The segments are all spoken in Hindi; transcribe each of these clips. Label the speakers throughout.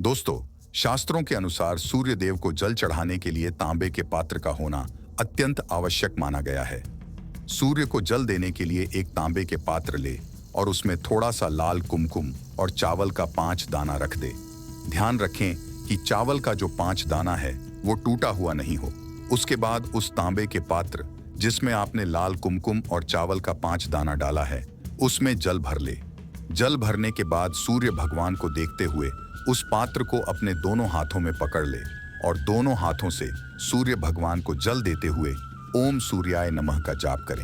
Speaker 1: दोस्तों, शास्त्रों के अनुसार सूर्य देव को जल चढ़ाने के लिए तांबे के पात्र का होना अत्यंत आवश्यक माना गया है। सूर्य को जल देने के लिए एक तांबे के पात्र ले और उसमें थोड़ा सा लाल कुमकुम और चावल का 5 दाना रख दे। ध्यान रखें कि चावल का जो 5 दाना है वो टूटा हुआ नहीं हो। उसके बाद उस तांबे के पात्र जिसमें आपने लाल कुमकुम और चावल का 5 दाना डाला है उसमें जल भर ले। जल भरने के बाद सूर्य भगवान को देखते हुए उस पात्र को अपने दोनों हाथों में पकड़ ले और दोनों हाथों से सूर्य भगवान को जल देते हुए ओम सूर्याय नमः का जाप करें।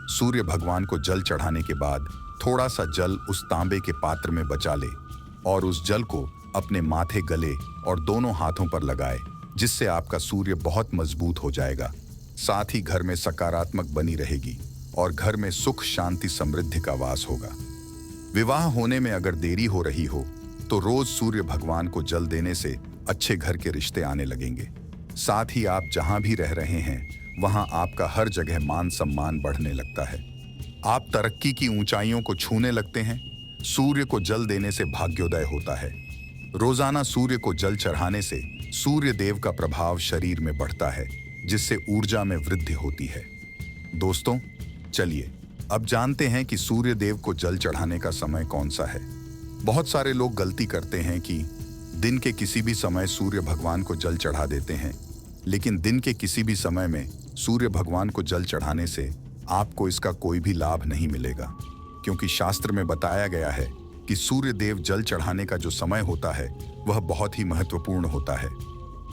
Speaker 1: सूर्य भगवान को जल चढ़ाने के बाद थोड़ा सा जल उस तांबे के पात्र में बचा ले और उस जल को अपने माथे, गले और दोनों हाथों पर लगाए, जिससे आपका सूर्य बहुत मजबूत हो जाएगा। साथ ही घर में सकारात्मक बनी रहेगी और घर में सुख, शांति, समृद्धि का वास होगा। विवाह होने में अगर देरी हो रही हो तो रोज सूर्य भगवान को जल देने से अच्छे घर के रिश्ते आने लगेंगे। साथ ही आप जहां भी रह रहे हैं वहां आपका हर जगह मान सम्मान बढ़ने लगता है। आप तरक्की की ऊंचाइयों को छूने लगते हैं। सूर्य को जल देने से भाग्योदय होता है। रोजाना सूर्य को जल चढ़ाने से सूर्य देव का प्रभाव शरीर में बढ़ता है, जिससे ऊर्जा में वृद्धि होती है। दोस्तों, चलिए अब जानते हैं कि सूर्य देव को जल चढ़ाने का समय कौन सा है। बहुत सारे लोग गलती करते हैं कि दिन के किसी भी समय सूर्य भगवान को जल चढ़ा देते हैं, लेकिन दिन के किसी भी समय में सूर्य भगवान को जल चढ़ाने से आपको इसका कोई भी लाभ नहीं मिलेगा, क्योंकि शास्त्र में बताया गया है कि सूर्य देव जल चढ़ाने का जो समय होता है वह बहुत ही महत्वपूर्ण होता है।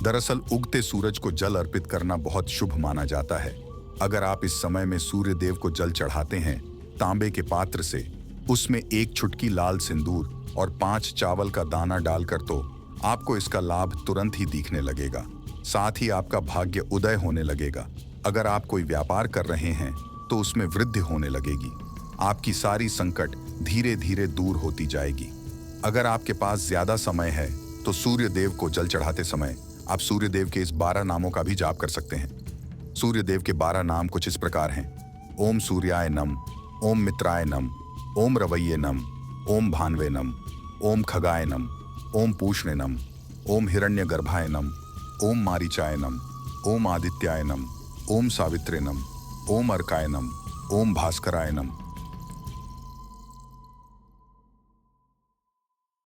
Speaker 1: दरअसल उगते सूरज को जल अर्पित करना बहुत शुभ माना जाता है। अगर आप इस समय में सूर्य देव को जल चढ़ाते हैं तांबे के पात्र से, उसमें 1 चुटकी लाल सिंदूर और 5 चावल का दाना डालकर, तो आपको इसका लाभ तुरंत ही दिखने लगेगा। साथ ही आपका भाग्य उदय होने लगेगा। अगर आप कोई व्यापार कर रहे हैं तो उसमें वृद्धि होने लगेगी। आपकी सारी संकट धीरे धीरे दूर होती जाएगी। अगर आपके पास ज्यादा समय है तो सूर्य देव को जल चढ़ाते समय आप सूर्य देव के इस 12 नामों का भी जाप कर सकते हैं। सूर्य देव के 12 नाम कुछ इस प्रकार हैं: ओम सूर्याय नम, ओम मित्राय नम, ओम रवैये नम, ओम भानवे नम, ओम खगाय नम, ओम पूष्णे नम, ओम हिरण्यगर्भाय नम, ओम मारीचाय नम, ओम आदित्याय नम, ओम सावित्रे नम, ओम अर्काय नम, ओम भास्कराय नम,